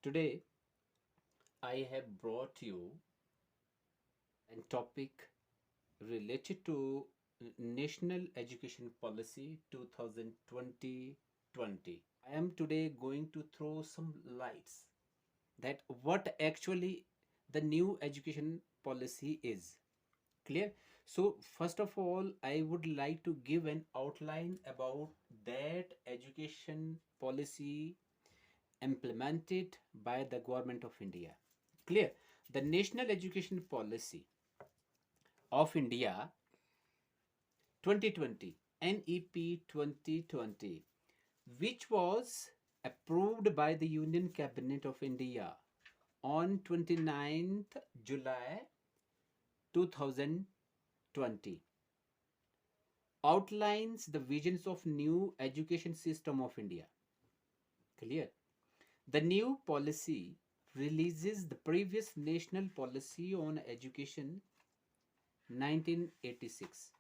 Today, I have brought you a topic related to National Education Policy 2020-20. I am today going to throw some lights that what actually the new education policy is. Clear? So, first of all, I would like to give an outline about that education policy implemented by the government of India. Clear? The National Education Policy of India 2020, NEP 2020, which was approved by the Union Cabinet of India on 29th July 2020, outlines the visions of new education system of India. Clear? The new policy releases the previous national policy on education 1986.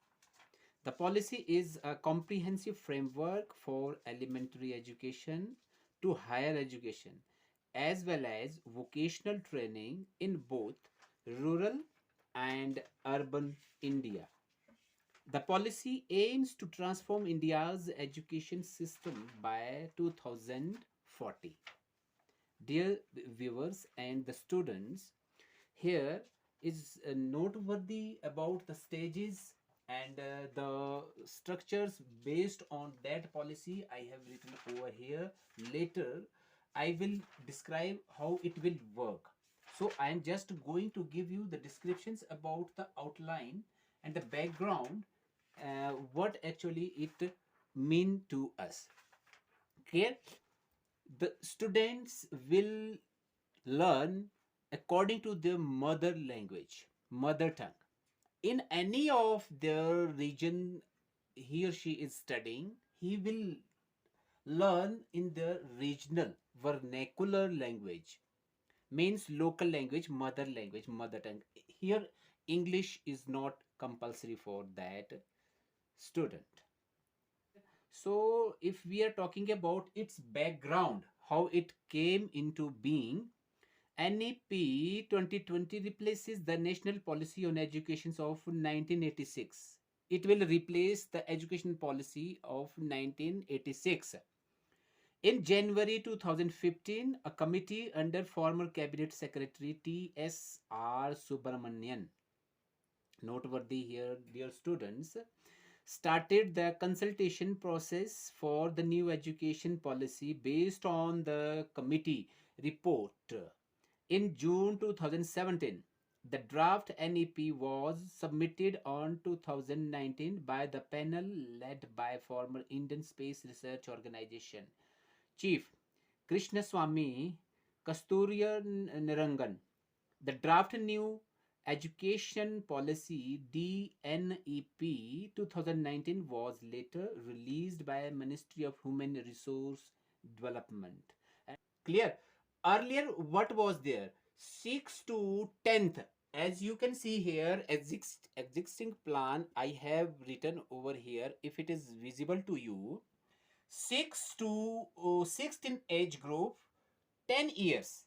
The policy is a comprehensive framework for elementary education to higher education as well as vocational training in both rural and urban India. The policy aims to transform India's education system by 2040. Dear viewers and the students, here is noteworthy about the stages and the structures based on that policy I have written over here. Later I will describe how it will work. So I am just going to give you the descriptions about the outline and the background, what actually it mean to us. Here the students will learn according to their mother language, mother tongue. In any of the region he or she is studying, he will learn in the regional vernacular language, means local language, mother tongue. Here English is not compulsory for that student. So if we are talking about its background, how it came into being, NEP 2020 replaces the National Policy on Education of 1986. It will replace the education policy of 1986. In January 2015, a committee under former Cabinet Secretary T.S.R. Subramanian, noteworthy here, dear students, started the consultation process for the new education policy based on the committee report. In June 2017, the draft NEP was submitted on 2019 by the panel led by former Indian Space Research Organization Chief Krishnaswamy Kasturiya. The draft new education policy DNEP 2019 was later released by Ministry of Human Resource Development. Clear? Earlier what was there? 6 to 10th. As you can see here, existing plan I have written over here, if it is visible to you. 6 to 16 age group, 10 years.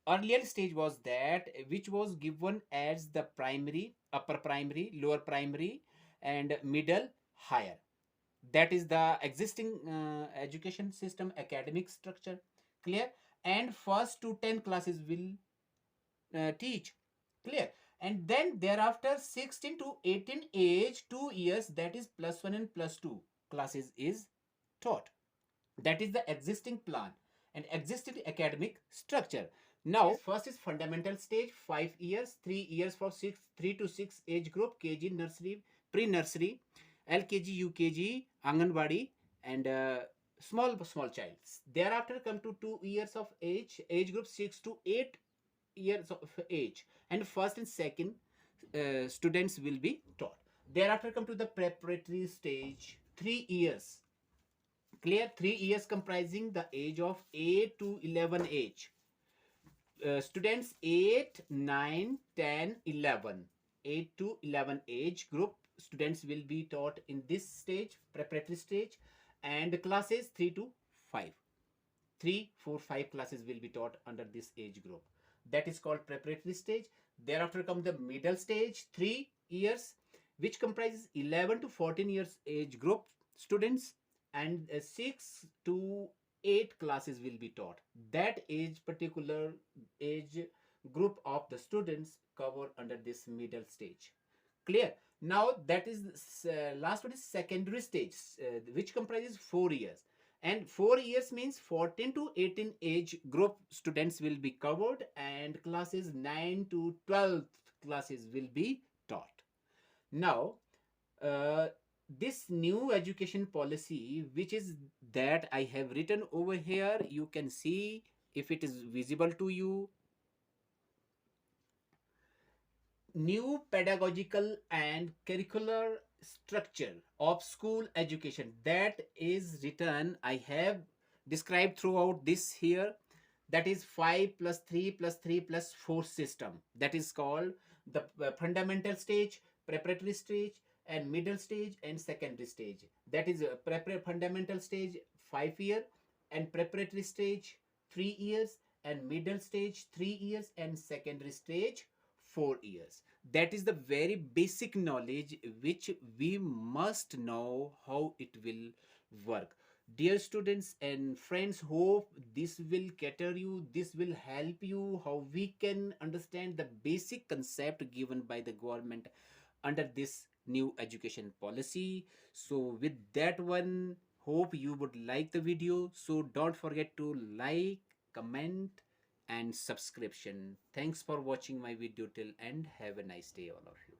Earlier stage was that which was given as the primary, upper primary, lower primary and middle, higher. That is the existing education system academic structure. Clear? And first to 10 classes will teach. Clear? And then thereafter 16 to 18 age, 2 years, that is plus 1 and plus 2 classes is taught. That is the existing plan and existing academic structure. Now first is fundamental stage, 5 years, 3 years for 3 to 6 age group, KG, nursery, pre-nursery, LKG, UKG, Anganwadi and small child. Thereafter come to 2 years of age group 6 to 8 years of age, and first and second students will be taught. Thereafter come to the preparatory stage, 3 years. Clear? 3 years comprising the age of 8 to 11 age. Students 8, 9, 10, 11. 8 to 11 age group students will be taught in this stage, preparatory stage, and classes 3 to 5. 3, 4, 5 classes will be taught under this age group. That is called preparatory stage. Thereafter come the middle stage, 3 years, which comprises 11 to 14 years age group students, and 6 to 8 classes will be taught. That age, particular age group of the students cover under this middle stage. Clear? Now that is last one is secondary stage, which comprises 4 years. And 4 years means 14 to 18 age group students will be covered, and classes 9 to 12 classes will be taught. Now, uh, this new education policy, which is that I have written over here, you can see if it is visible to you. New pedagogical and curricular structure of school education, that is written, I have described throughout this here. That is 5 plus 3 plus 3 plus 4 system. That is called the fundamental stage, preparatory stage, and middle stage, and secondary stage. That is fundamental stage 5 year, and preparatory stage 3 years, and middle stage 3 years, and secondary stage 4 years. That is the very basic knowledge which we must know how it will work. Dear students and friends, hope this will cater you, this will help you how we can understand the basic concept given by the government under this new education policy. So with that one, hope you would like the video. So don't forget to like, comment, and subscription. Thanks for watching my video till end. Have a nice day, all of you.